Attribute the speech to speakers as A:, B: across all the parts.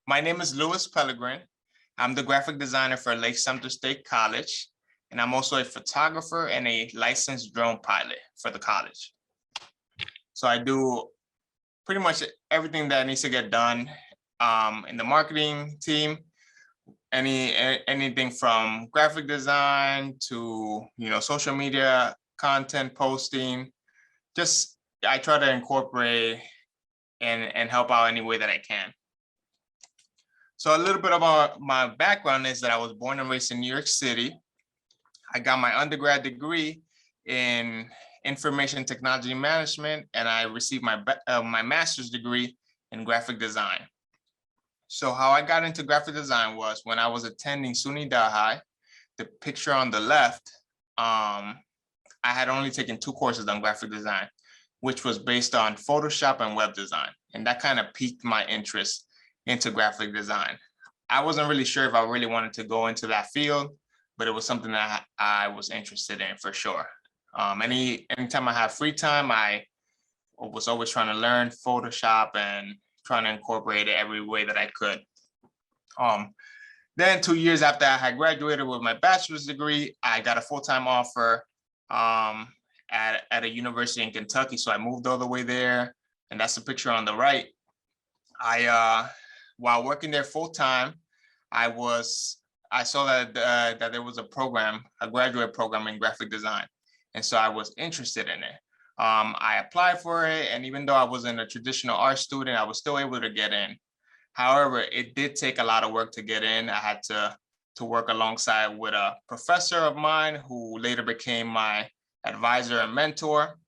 A: My name is Pelegrin. I'm the graphic designer for Lake-Sumter State College, and I'm also a photographer and a licensed drone pilot for the college. So I do pretty much everything that needs to get done in the marketing team, anything from graphic design to social media content posting. Just I try to incorporate and help out any way that I can. So a little bit about my background is that I was born and raised in New York City. I got my undergrad degree in information technology management, and I received my master's degree in graphic design. So how I got into graphic design was when I was attending SUNY High. The picture on the left, I had only taken 2 courses on graphic design, which was based on Photoshop and web design. And that kind of piqued my interest into graphic design. I wasn't really sure if I really wanted to go into that field, but it was something that I was interested in for sure. Anytime I have free time, I was always trying to learn Photoshop and trying to incorporate it every way that I could. Then 2 years after I had graduated with my bachelor's degree, I got a full-time offer at a university in Kentucky. So I moved all the way there, and that's the picture on the right. While working there full-time, I saw that that there was a graduate program in graphic design, and so I was interested in it. I applied for it, and even though I wasn't a traditional art student, I was still able to get in. However, it did take a lot of work to get in. I had to work alongside with a professor of mine who later became my advisor and mentor.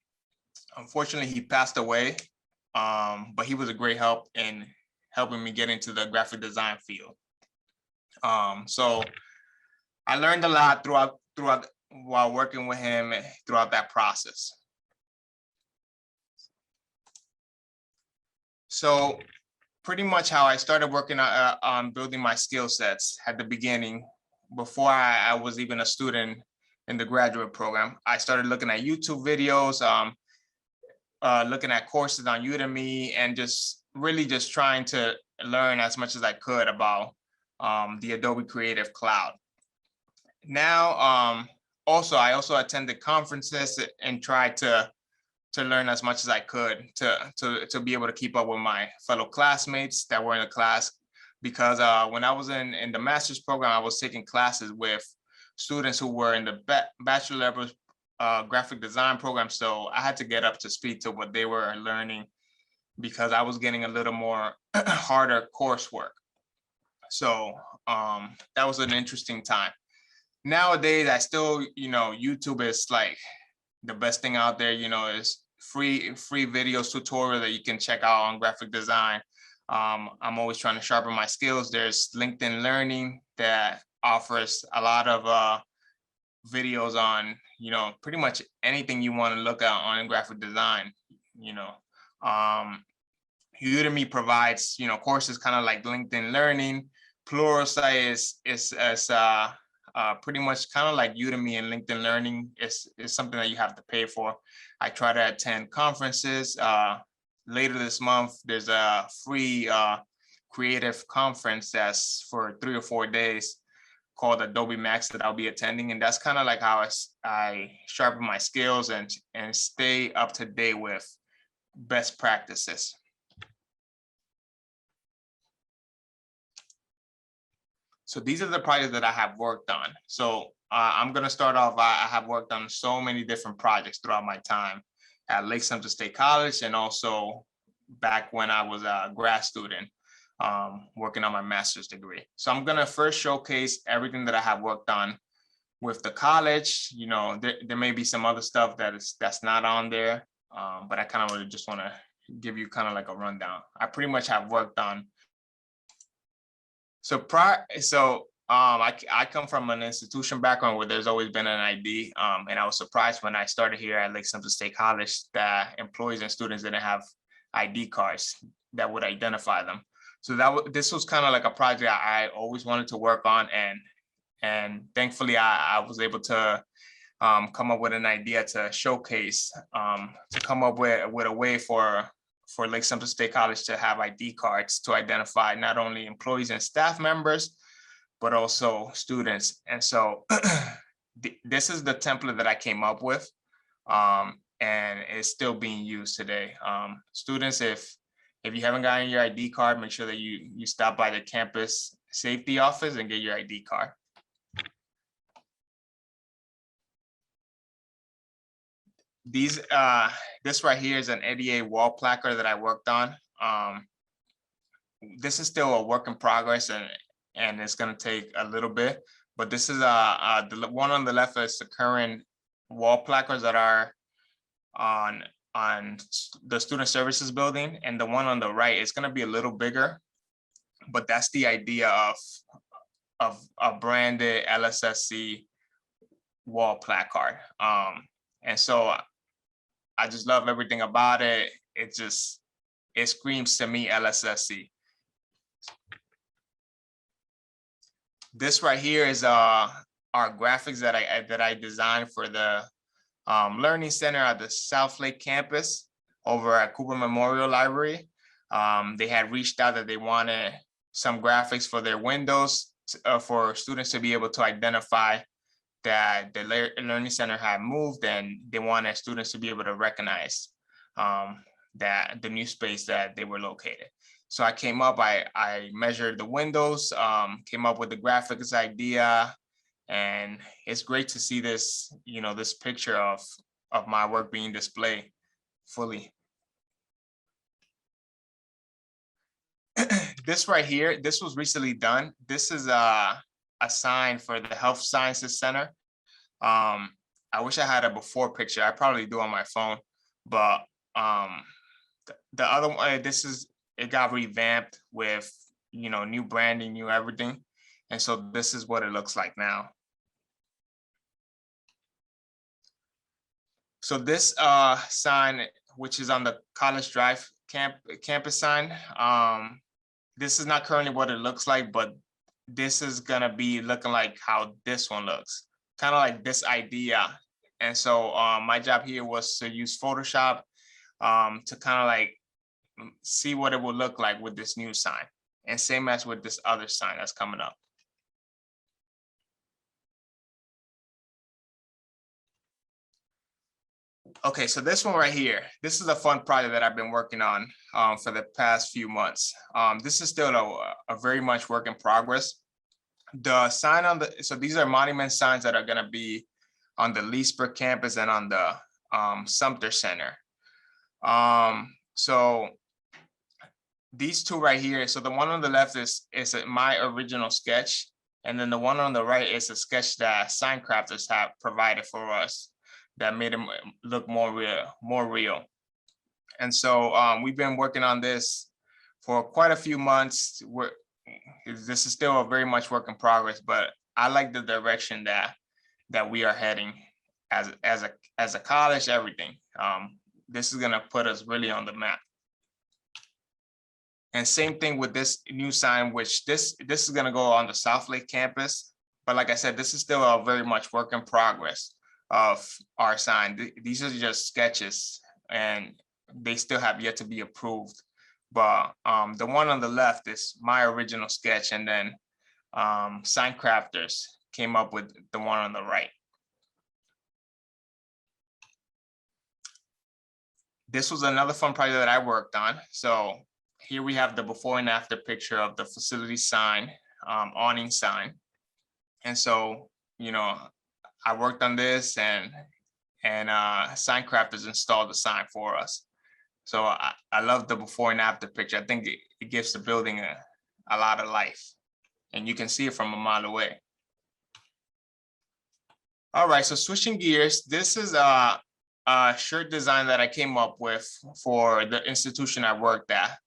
A: Unfortunately, he passed away, but he was a great help in helping me get into the graphic design field. So I learned a lot throughout while working with him throughout that process. So pretty much how I started working on building my skill sets at the beginning, before I was even a student in the graduate program, I started looking at YouTube videos, looking at courses on Udemy, and really just trying to learn as much as I could about the Adobe Creative Cloud. Now, I also attended conferences and tried to learn as much as I could to be able to keep up with my fellow classmates that were in the class. Because when I was in the master's program, I was taking classes with students who were in the bachelor level graphic design program. So I had to get up to speed to what they were learning, because I was getting a little more harder coursework. So that was an interesting time. Nowadays, I still, YouTube is like the best thing out there. Is free videos, tutorial that you can check out on graphic design. I'm always trying to sharpen my skills. There's LinkedIn Learning that offers a lot of videos on, pretty much anything you want to look at on graphic design. Udemy provides, courses kind of like LinkedIn Learning. Pluralsight is pretty much kind of like Udemy and LinkedIn Learning. Is something that you have to pay for. I try to attend conferences. Later this month, there's a free creative conference that's for 3 or 4 days called Adobe Max that I'll be attending. And that's kind of like how I sharpen my skills and stay up to date with best practices. So these are the projects that I have worked on. So I'm going to start off. I have worked on so many different projects throughout my time at Lake-Sumter State College, and also back when I was a grad student working on my master's degree. So I'm going to first showcase everything that I have worked on with the college. There may be some other stuff that's not on there, but I kind of really just want to give you kind of like a rundown. I pretty much have worked on. I come from an institution background where there's always been an ID, and I was surprised when I started here at Lake-Sumter State College that employees and students didn't have ID cards that would identify them. So this was kind of like a project I always wanted to work on, and thankfully I was able to come up with an idea to showcase, to come up with a way for for Lake-Sumter State College to have ID cards to identify not only employees and staff members, but also students. And so this is the template that I came up with, and it's still being used today. Students, if you haven't gotten your ID card, make sure that you stop by the campus safety office and get your ID card. This right here is an ADA wall placard that I worked on. This is still a work in progress, and it's going to take a little bit, but this is the one on the left is the current wall placards that are on the student services building, and the one on the right is going to be a little bigger, but that's the idea of a branded LSSC wall placard. And so I just love everything about it. It screams to me LSSC. This right here is our graphics that I designed for the Learning Center at the South Lake campus over at Cooper Memorial Library. They had reached out that they wanted some graphics for their windows for students to be able to identify that the Learning Center had moved, and they wanted students to be able to recognize that the new space that they were located. So I came up, I measured the windows, came up with the graphics idea, and it's great to see this, this picture of my work being displayed fully. This right here, this was recently done. This is a sign for the Health Sciences Center. I wish I had a before picture. I probably do on my phone, but the other one, it got revamped with, new branding, new everything. And so this is what it looks like now. So this sign, which is on the College Drive campus sign, this is not currently what it looks like, but this is gonna be looking like how this one looks, kind of like this idea. And so my job here was to use Photoshop to kind of like see what it would look like with this new sign, and same as with this other sign that's coming up. Okay, so this one right here, this is a fun project that I've been working on for the past few months. This is still a very much work in progress. The sign on so these are monument signs that are gonna be on the Leesburg campus and on the Sumter Center. So these two right here, so the one on the left is my original sketch, and then the one on the right is a sketch that sign crafters have provided for us that made them look more real. And so we've been working on this for quite a few months. This is still a very much work in progress, but I like the direction that we are heading as a college, everything. This is gonna put us really on the map. And same thing with this new sign, which this is gonna go on the South Lake campus. But like I said, this is still a very much work in progress of our sign. These are just sketches, and they still have yet to be approved. But the one on the left is my original sketch, and then sign crafters came up with the one on the right. This was another fun project that I worked on. So here we have the before and after picture of the facility sign, awning sign. And so, I worked on this, and sign crafters installed the sign for us. So I love the before and after picture. I think it gives the building a lot of life, and you can see it from a mile away. All right, so switching gears, this is a shirt design that I came up with for the institution I worked at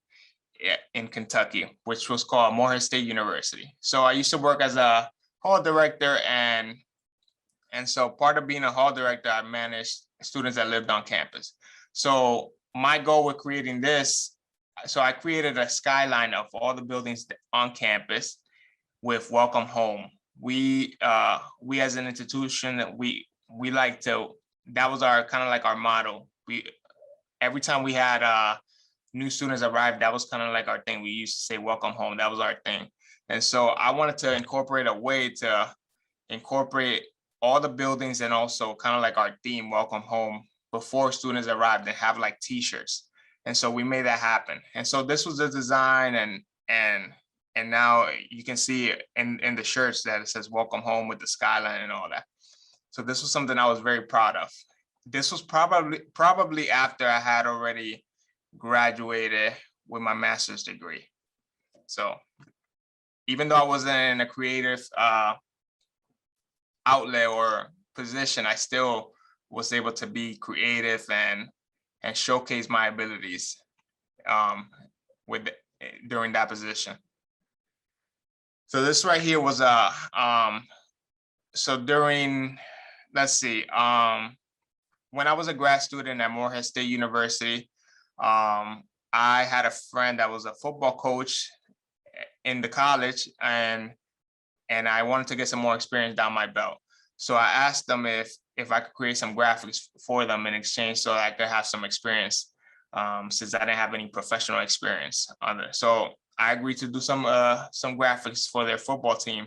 A: in Kentucky, which was called Morehead State University. So I used to work as a hall director, and so part of being a hall director, I managed students that lived on campus. So my goal with creating this, so I created a skyline of all the buildings on campus with welcome home. We as an institution, we like to, that was our kind of like our motto. Every time we had new students arrived, that was kind of like our thing. We used to say welcome home. That was our thing. And so I wanted to incorporate a way to incorporate all the buildings and also kind of like our theme, welcome home, before students arrived, and have like t-shirts. And so we made that happen. And so this was the design, and now you can see in the shirts that it says welcome home with the skyline and all that. So this was something I was very proud of. This was probably after I had already graduated with my master's degree. So even though I wasn't in a creative outlet or position, I still was able to be creative and showcase my abilities during that position. So this right here was so during, let's see, when I was a grad student at Morehead State University, I had a friend that was a football coach in the college, and I wanted to get some more experience down my belt. So I asked them if I could create some graphics for them in exchange so I could have some experience, since I didn't have any professional experience on it. So I agreed to do some graphics for their football team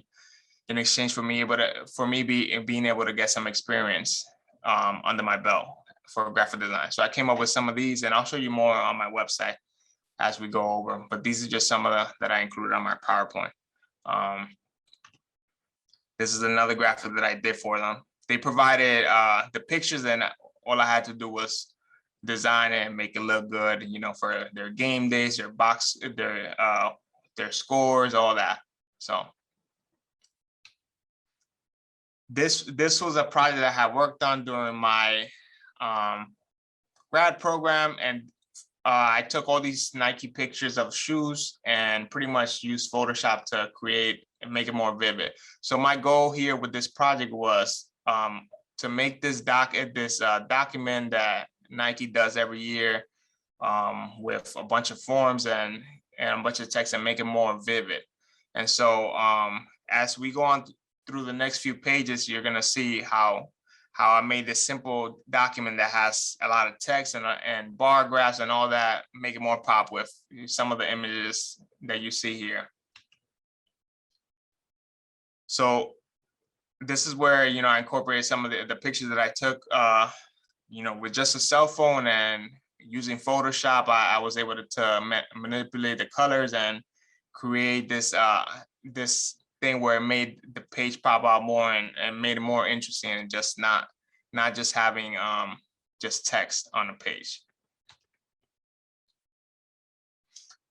A: in exchange for me being able to get some experience under my belt for graphic design. So I came up with some of these, and I'll show you more on my website as we go over, but these are just some of that I included on my PowerPoint. This is another graphic that I did for them. They provided the pictures, and all I had to do was design it and make it look good, you know, for their game days, their scores, all that. So this was a project I had worked on during my grad program, and I took all these Nike pictures of shoes and pretty much used Photoshop to create and make it more vivid. So my goal here with this project was to make this document that Nike does every year with a bunch of forms and a bunch of text, and make it more vivid. And so as we go on through the next few pages, you're gonna see how I made this simple document that has a lot of text and bar graphs and all that, make it more pop with some of the images that you see here. So this is where, you know, I incorporated some of the pictures that I took, you know, with just a cell phone, and using Photoshop, I was able to manipulate the colors and create this this thing where it made the page pop out more and made it more interesting, and just not just having just text on a page.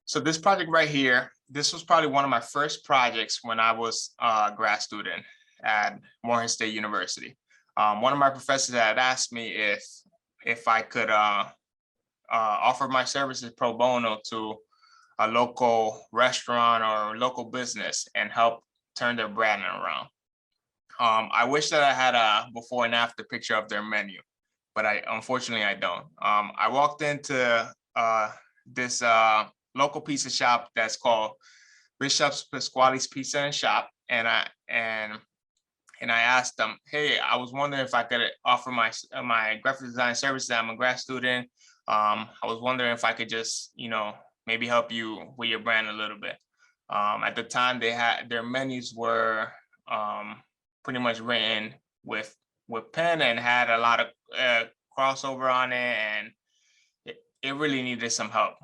A: So this project right here, this was probably one of my first projects when I was a grad student at Morehead State University. One of my professors had asked me if I could offer my services pro bono to a local restaurant or local business and help turn their brand around. I wish that I had a before and after picture of their menu, but unfortunately I don't. I walked into this local pizza shop that's called Bishop's Pasquale's Pizza and Shop, and I asked them, hey, I was wondering if I could offer my graphic design services. I'm a grad student. I was wondering if I could just, you know, maybe help you with your brand a little bit. At the time, they had their menus were pretty much written with pen and had a lot of crossover on it, and it really needed some help.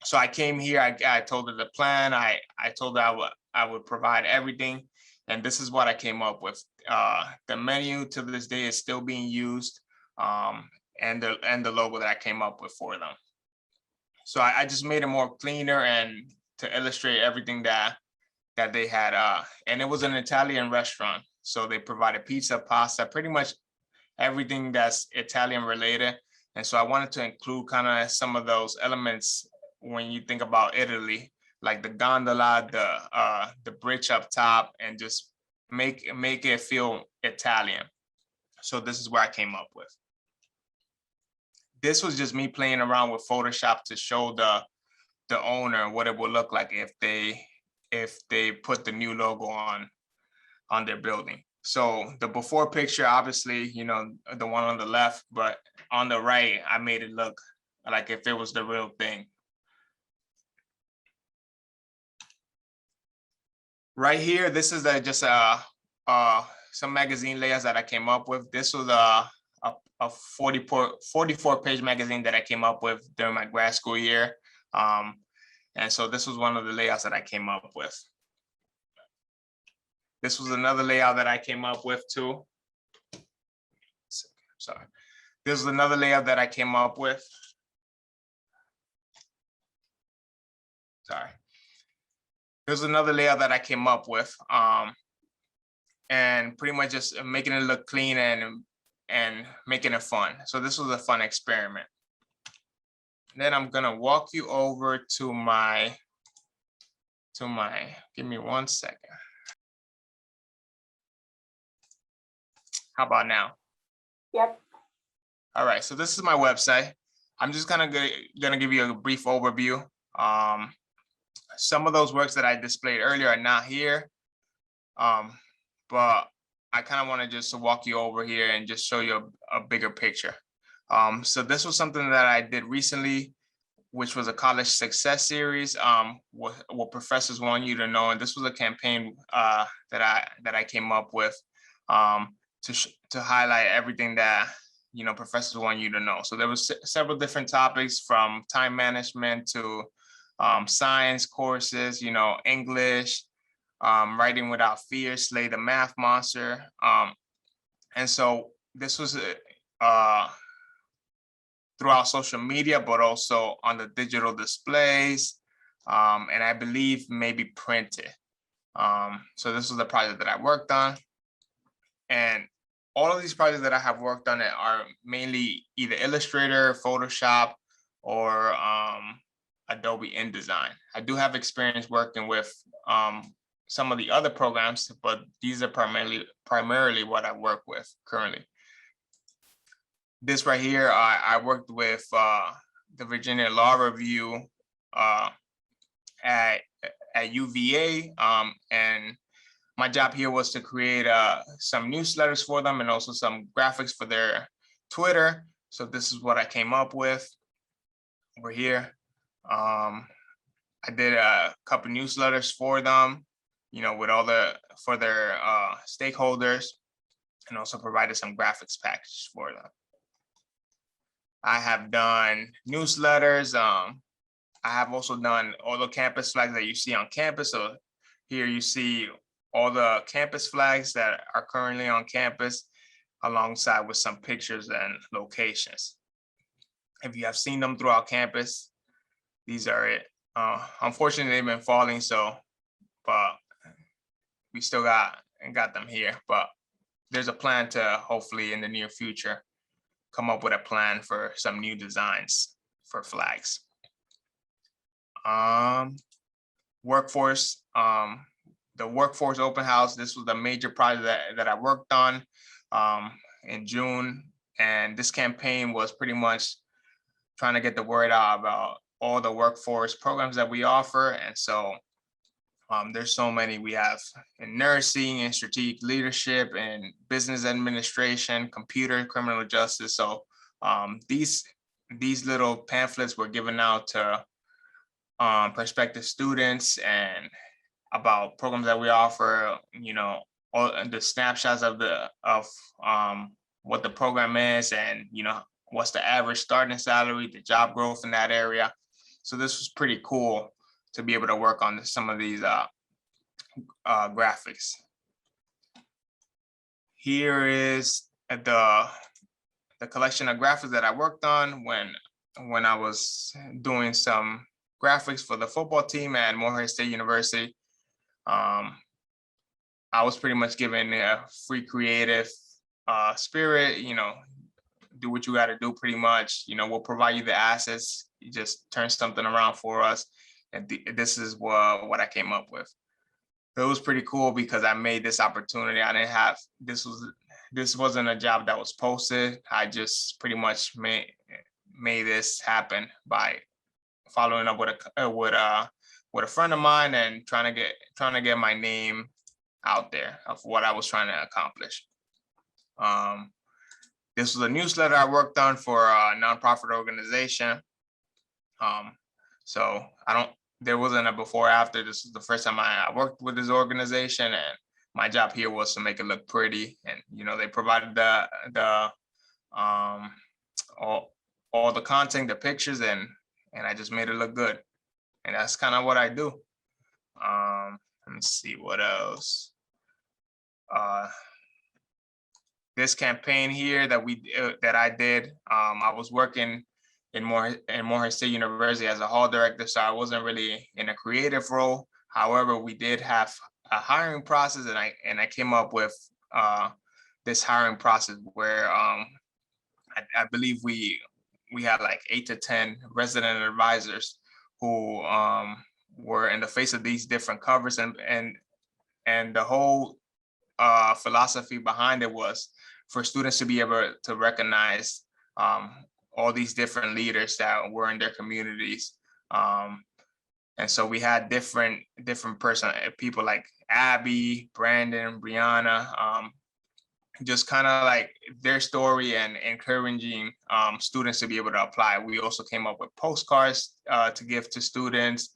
A: So I came here. I told her the plan. I told her I would provide everything, and this is what I came up with. The menu to this day is still being used, and the logo that I came up with for them. So I just made it more cleaner and to illustrate everything that they had. And it was an Italian restaurant, so they provided pizza, pasta, pretty much everything that's Italian related. And so I wanted to include kind of some of those elements when you think about Italy, like the gondola, the bridge up top, and just make it feel Italian. So this is where I came up with. This was just me playing around with Photoshop to show the owner what it would look like if they put the new logo on their building. So the before picture, obviously, you know, the one on the left, but on the right, I made it look like if it was the real thing. Right here, this is just some magazine layouts that I came up with. This was a 44 page magazine that I came up with during my grad school year. And so this was one of the layouts that I came up with. This was another layout that I came up with too. Sorry. This is another layout that I came up with. Sorry. There's another layout that I came up with, and pretty much just making it look clean and making it fun. So this was a fun experiment. Then I'm gonna walk you over to my, give me 1 second. How about now?
B: Yep.
A: All right, so this is my website. I'm just gonna give you a brief overview. Some of those works that I displayed earlier are not here, but I kind of want to just walk you over here and just show you a bigger picture. So this was something that I did recently, which was a college success series, what professors want you to know. And this was a campaign that I came up with to highlight everything that professors want you to know. So there was several different topics, from time management to science courses, English, writing without fear, slay the math monster. And so this was throughout social media, but also on the digital displays, and I believe maybe printed. So this was the project that I worked on. And all of these projects that I have worked on are mainly either Illustrator, Photoshop, or Adobe InDesign. I do have experience working with some of the other programs, but these are primarily what I work with currently. This right here, I worked with the Virginia Law Review at UVA, and my job here was to create some newsletters for them and also some graphics for their Twitter. So this is what I came up with over here. I did a couple newsletters for them, with for their stakeholders, and also provided some graphics package for them. I have done newsletters. I have also done all the campus flags that you see on campus. So here you see all the campus flags that are currently on campus, alongside with some pictures and locations. If you have seen them throughout campus, these are it. Unfortunately, they've been falling, but we still got them here. But there's a plan to hopefully in the near future come up with a plan for some new designs for flags. Workforce, the workforce open house. This was the major project that I worked on in June. And this campaign was pretty much trying to get the word out about all the workforce programs that we offer. And so there's so many. We have in nursing and strategic leadership and business administration, computer, criminal justice. So these little pamphlets were given out to prospective students and about programs that we offer, all the snapshots of what the program is, and what's the average starting salary, the job growth in that area. So this was pretty cool to be able to work on some of these graphics. Here is the collection of graphics that I worked on when I was doing some graphics for the football team at Morehead State University. I was pretty much given a free creative spirit, do what you got to do pretty much. We'll provide you the assets. You just turn something around for us. And this is what I came up with. It was pretty cool because I made this opportunity. I didn't have, this wasn't a job that was posted. I just pretty much made this happen by following up with a friend of mine and trying to get my name out there of what I was trying to accomplish. This was a newsletter I worked on for a nonprofit organization. So there wasn't a before after. This is the first time I worked with this organization, and my job here was to make it look pretty. And, they provided the all the content, the pictures, and I just made it look good. And that's kind of what I do. Let me see what else. This campaign here that I did, I was working in Morehead State University as a hall director, so I wasn't really in a creative role. However, we did have a hiring process, and I came up with this hiring process where I believe we had like 8 to 10 resident advisors who were in the face of these different covers, and the whole philosophy behind it was for students to be able to recognize all these different leaders that were in their communities. And so we had different people like Abby, Brandon, Brianna, just kind of like their story and encouraging students to be able to apply. We also came up with postcards to give to students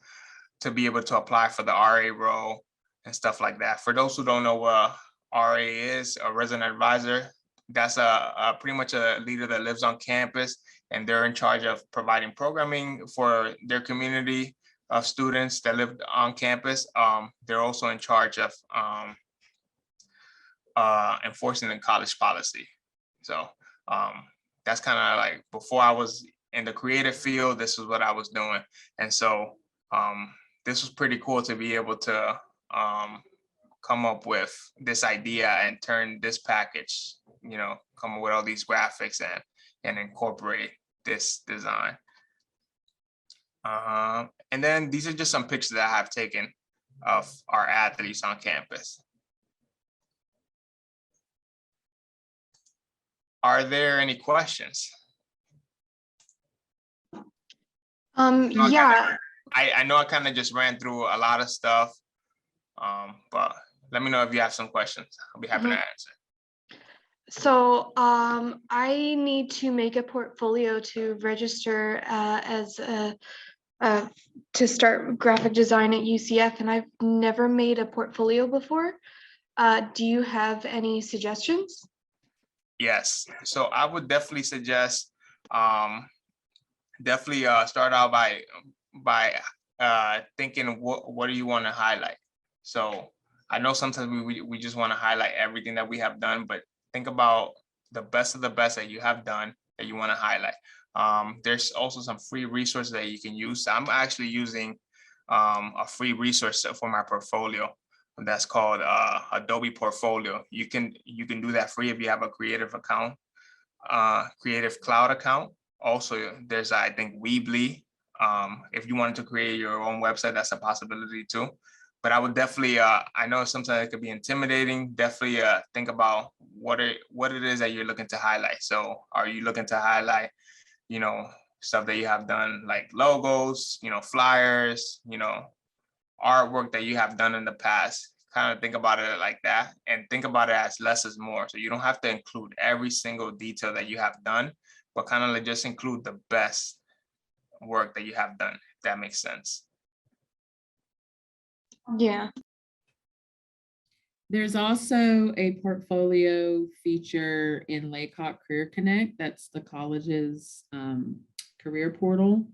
A: to be able to apply for the RA role and stuff like that. For those who don't know what RA is, a resident advisor, that's a pretty much a leader that lives on campus, and they're in charge of providing programming for their community of students that live on campus. They're also in charge of enforcing the college policy. So that's kind of like before I was in the creative field, this is what I was doing. And so this was pretty cool to be able to come up with this idea and turn this package, come up with all these graphics and incorporate this design. And then these are just some pictures that I have taken of our athletes on campus. Are there any questions?
B: Yeah.
A: I know I kind of just ran through a lot of stuff, but let me know if you have some questions. I'll be happy to answer.
B: So I need to make a portfolio to register to start graphic design at UCF, and I've never made a portfolio before. Do you have any suggestions?
A: Yes, so I would definitely suggest start out by thinking what do you want to highlight. So I know sometimes we just want to highlight everything that we have done, but think about the best of the best that you have done that you want to highlight. There's also some free resources that you can use. I'm actually using a free resource for my portfolio that's called Adobe Portfolio. You can do that free if you have a Creative account, Creative Cloud account. Also, there's I think Weebly. If you wanted to create your own website, that's a possibility too. But I would definitely, I know sometimes it could be intimidating. Definitely think about what it is that you're looking to highlight. So are you looking to highlight, stuff that you have done like logos, flyers, artwork that you have done in the past? Kind of think about it like that, and think about it as less is more. So you don't have to include every single detail that you have done, but kind of like just include the best work that you have done, if that makes sense.
B: Yeah.
C: There's also a portfolio feature in Laycock Career Connect. That's the college's career portal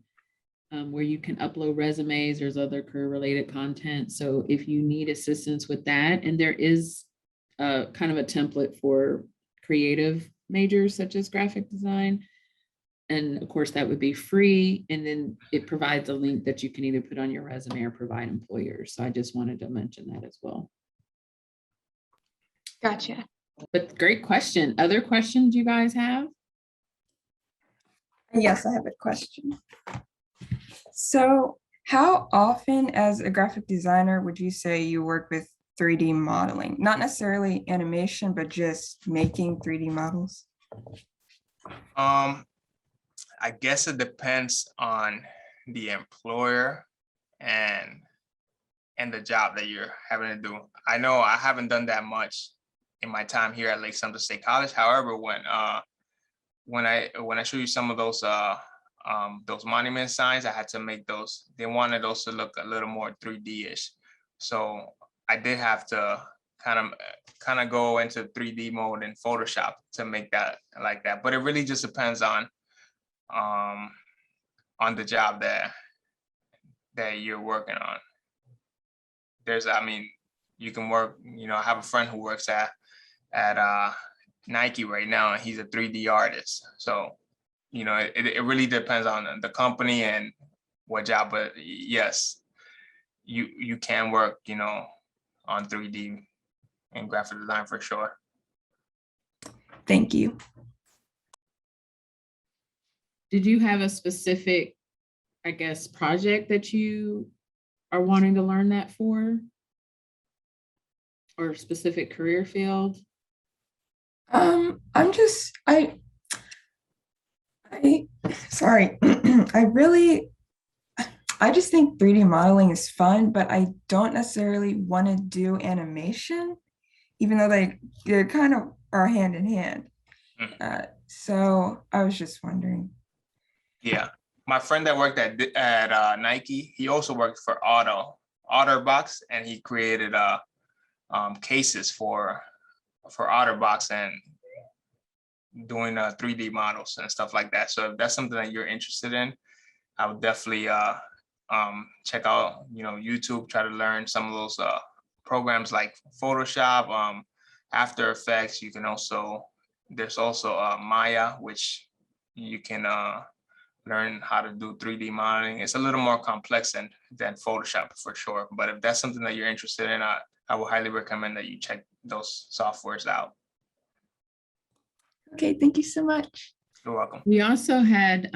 C: where you can upload resumes. There's other career related content. So if you need assistance with that, and there is kind of a template for creative majors such as graphic design. And of course that would be free. And then it provides a link that you can either put on your resume or provide employers. So I just wanted to mention that as well.
B: Gotcha.
C: But great question. Other questions you guys have?
D: Yes, I have a question. So how often as a graphic designer would you say you work with 3D modeling? Not necessarily animation, but just making 3D models?
A: I guess it depends on the employer and the job that you're having to do. I know I haven't done that much in my time here at Lake-Sumter State College. However, when I show you some of those those monument signs, I had to make those. They wanted those to look a little more 3D-ish. So I did have to kind of go into 3D mode in Photoshop to make that like that. But it really just depends on the job that you're working on. I mean, you can work, I have a friend who works at Nike right now, and he's a 3D artist. So, it really depends on the company and what job, but yes, you can work, on 3D and graphic design for sure.
D: Thank you.
C: Did you have a specific, I guess, project that you are wanting to learn that for? Or specific career field?
D: Sorry. I just think 3D modeling is fun, but I don't necessarily want to do animation, even though they kind of are hand in hand. So I was just wondering.
A: Yeah, my friend that worked at Nike, he also worked for OtterBox, and he created cases for OtterBox and doing 3D models and stuff like that. So if that's something that you're interested in, I would definitely check out YouTube, try to learn some of those programs like Photoshop, After Effects. You can there's also Maya, which you can learn how to do 3D modeling. It's a little more complex than Photoshop for sure. But if that's something that you're interested in, I would highly recommend that you check those softwares out.
D: Okay, thank you so much.
A: You're welcome.
C: We also had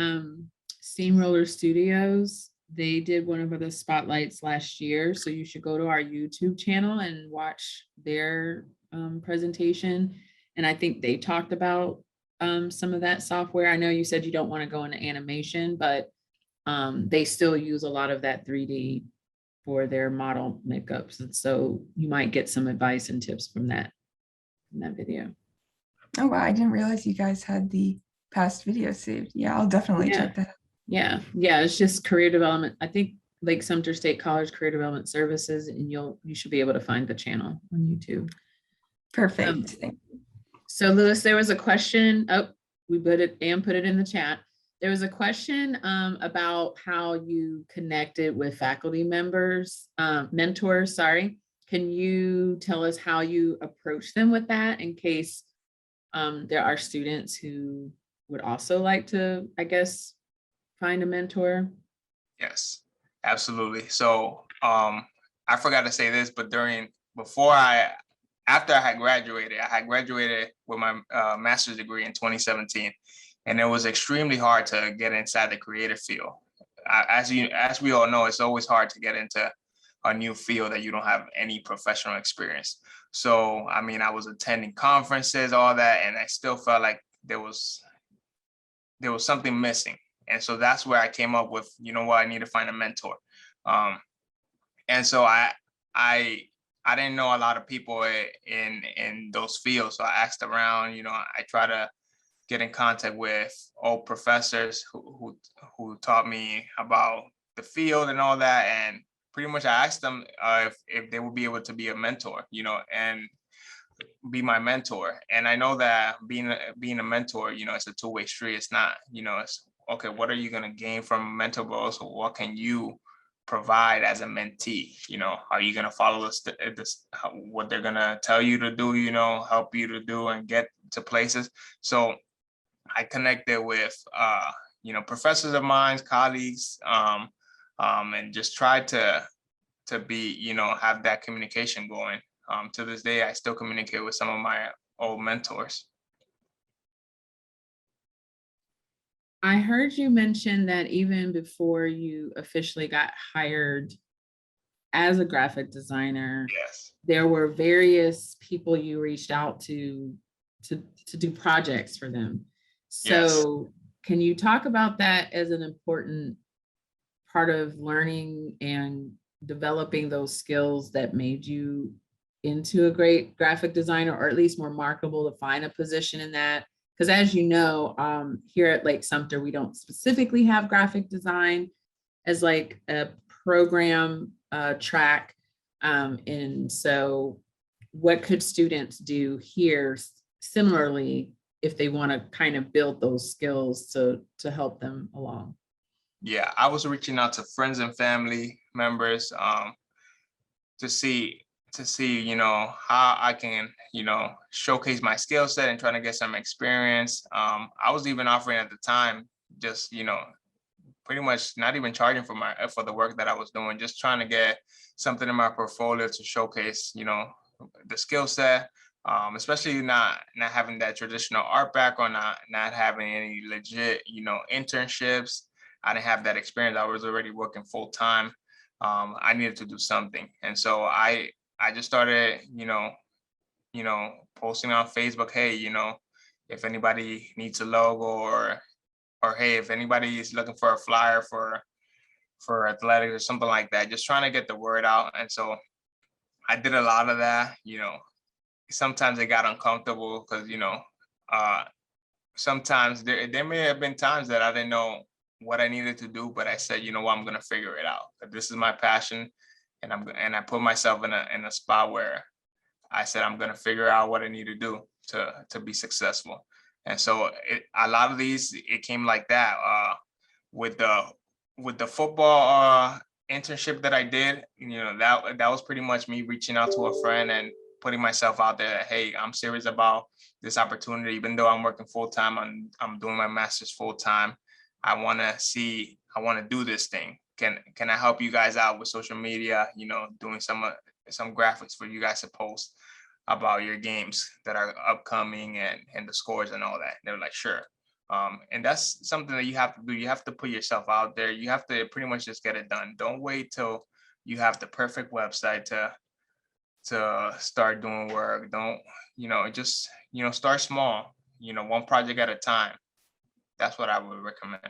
C: Steamroller Studios. They did one of the spotlights last year. So you should go to our YouTube channel and watch their presentation. And I think they talked about some of that software. I know you said you don't want to go into animation, but they still use a lot of that 3D for their model makeups. And so you might get some advice and tips from that video.
D: Oh, wow. I didn't realize you guys had the past video saved. Yeah, I'll definitely check that out.
C: Yeah. It's just career development. I think Lake-Sumter State College Career Development Services, and you should be able to find the channel on YouTube.
D: Perfect. Thank you.
C: So Lewis, there was a question. Oh, we put it in the chat. There was a question about how you connected with faculty members, mentors, sorry. Can you tell us how you approach them with that in case there are students who would also like to, I guess, find a mentor?
A: Yes, absolutely. So I forgot to say this, but after I had graduated with my master's degree in 2017, and it was extremely hard to get inside the creative field. As we all know, it's always hard to get into a new field that you don't have any professional experience. So, I mean, I was attending conferences, all that, and I still felt like there was something missing. And so that's where I came up with, I need to find a mentor. And so I didn't know a lot of people in those fields. So I asked around, I try to get in contact with old professors who taught me about the field and all that. And pretty much I asked them if they would be able to be a mentor, and be my mentor. And I know that being a mentor, it's a two-way street. It's not, it's okay, what are you going to gain from a mentor, but also what can you provide as a mentee? Are you going to follow what they're going to tell you to do, help you to do and get to places? So I connected with, professors of mine, colleagues, and just tried to be, have that communication going. To this day, I still communicate with some of my old mentors.
C: I heard you mention that even before you officially got hired as a graphic designer,
A: Yes,
C: there were various people you reached out to do projects for them. So yes. Can you talk about that as an important part of learning and developing those skills that made you into a great graphic designer, or at least more marketable to find a position in that? because as you know, here at Lake-Sumter, we don't specifically have graphic design as like a program track. And so what could students do here similarly if they want to kind of build those skills to help them along?
A: Yeah, I was reaching out to friends and family members to see how I can showcase my skill set and trying to get some experience. I was even offering at the time just pretty much not even charging for the work that I was doing, just trying to get something in my portfolio to showcase the skill set. Especially not having that traditional art background, not having any legit internships. I didn't have that experience. I was already working full time. I needed to do something, and so I just started posting on Facebook. Hey, if anybody needs a logo, or hey, if anybody is looking for a flyer for athletics or something like that, just trying to get the word out. And so I did a lot of that. Sometimes it got uncomfortable because sometimes there may have been times that I didn't know what I needed to do, but I said, what, I'm gonna figure it out. This is my passion, and I put myself in a spot where I said I'm gonna figure out what I need to do to be successful. And so a lot of these, it came like that. With the football internship that I did, that was pretty much me reaching out to a friend and putting myself out there. Hey, I'm serious about this opportunity. Even though I'm working full time, I'm doing my master's full time. I want to do this thing. Can I help you guys out with social media? Doing some graphics for you guys to post about your games that are upcoming and the scores and all that. They were like, sure. And that's something that you have to do. You have to put yourself out there. You have to pretty much just get it done. Don't wait till you have the perfect website to start doing work. Don't, just, start small, one project at a time. That's what I would recommend.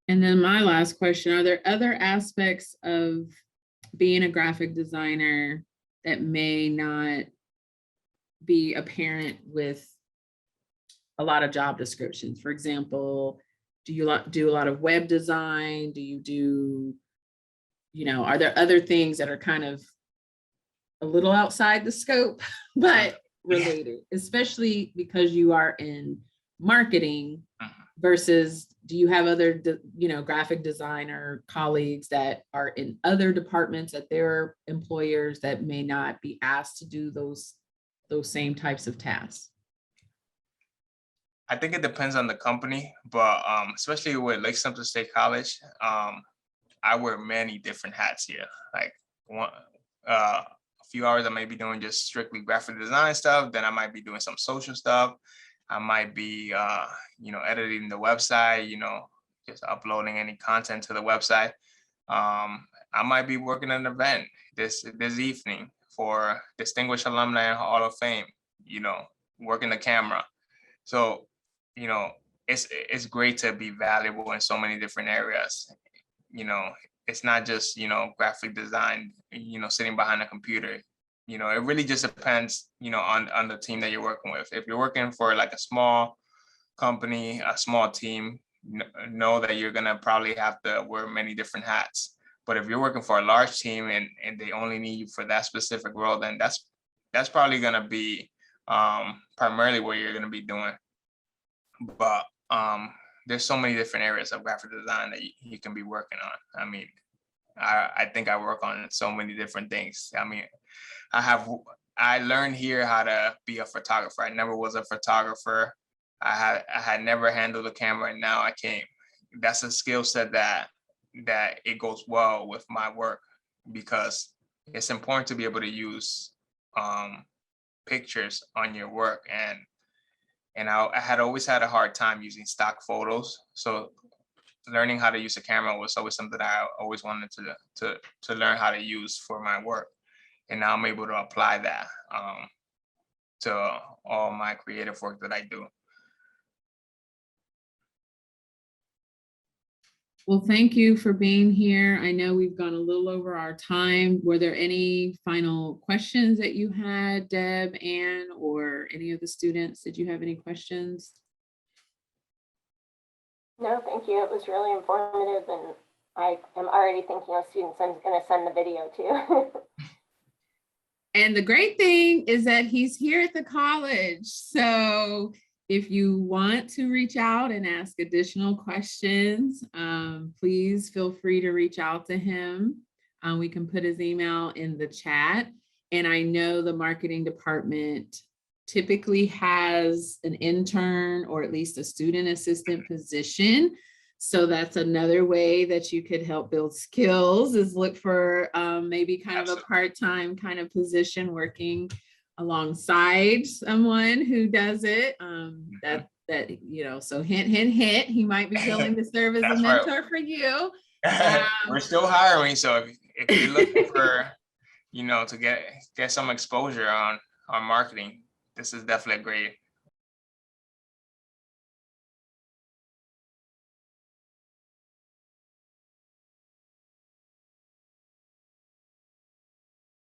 C: And then my last question, are there other aspects of being a graphic designer that may not be apparent with a lot of job descriptions? For example, do you do a lot of web design? Do you do, are there other things that are kind of a little outside the scope, but related, especially because you are in marketing versus do you have other, graphic designer colleagues that are in other departments at their employers that may not be asked to do those same types of tasks?
A: I think it depends on the company, but especially with Lake-Sumter State College, I wear many different hats here. Like a few hours I might be doing just strictly graphic design stuff. Then I might be doing some social stuff. I might be, editing the website, just uploading any content to the website. I might be working an event this evening for Distinguished Alumni Hall of Fame, working the camera. So, it's great to be valuable in so many different areas. It's not just, graphic design, sitting behind a computer. It really just depends, on the team that you're working with. If you're working for like a small company, a small team, know that you're gonna probably have to wear many different hats. But if you're working for a large team and they only need you for that specific role, then that's probably gonna be primarily what you're gonna be doing. But there's so many different areas of graphic design that you can be working on. I mean, I think I work on so many different things. I mean, I learned here how to be a photographer. I never was a photographer. I had never handled a camera, and now I can. That's a skill set that it goes well with my work, because it's important to be able to use pictures on your work. And I had always had a hard time using stock photos. So learning how to use a camera was always something that I always wanted to learn how to use for my work. And now I'm able to apply that to all my creative work that I do.
C: Well, thank you for being here. I know we've gone a little over our time. Were there any final questions that you had, Deb, Ann, or any of the students? Did you have any questions?
E: No, thank you. It was really informative, and I am already thinking of students I'm going to send the video to.
C: And the great thing is that he's here at the college. So if you want to reach out and ask additional questions, please feel free to reach out to him. We can put his email in the chat. And I know the marketing department typically has an intern or at least a student assistant position. So that's another way that you could help build skills, is look for maybe kind of a part-time kind of position working alongside someone who does it. That you know, so hint, hint, hint, he might be willing to serve as a
A: That's
C: mentor
A: right.
C: for you.
A: We're still hiring, so if you're looking for, you know, to get some exposure on marketing, this is definitely a